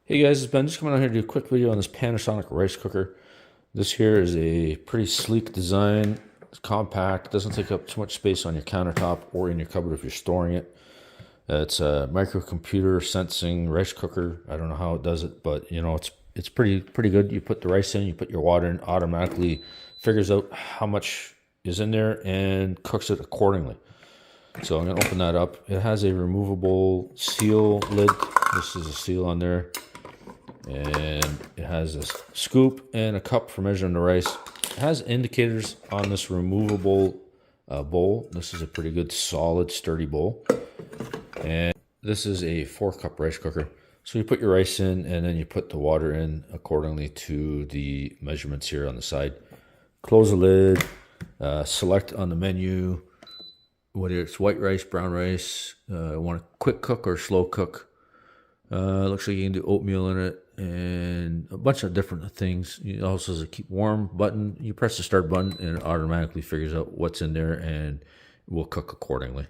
Hey guys, it's Ben. Just coming out here to do a quick video on this Panasonic rice cooker. This here is a pretty sleek design. It's compact, doesn't take up too much space on your countertop or in your cupboard if you're storing it. It's a microcomputer sensing rice cooker. I don't know how it does it, but you know it's pretty good. You put the rice in, you put your water in, automatically figures out how much is in there and cooks it accordingly. So I'm gonna open that up. It has a removable seal lid. This is a seal on there. And it has a scoop and a cup for measuring the rice. It has indicators on this removable bowl. This is a pretty good, solid, sturdy bowl. And this is a 4-cup rice cooker. So you put your rice in and then you put the water in accordingly to the measurements here on the side. Close the lid, select on the menu whether it's white rice, brown rice, want a quick cook or slow cook. Looks like you can do oatmeal in it and a bunch of different things. It also has a keep warm button. You press the start button and it automatically figures out what's in there and will cook accordingly.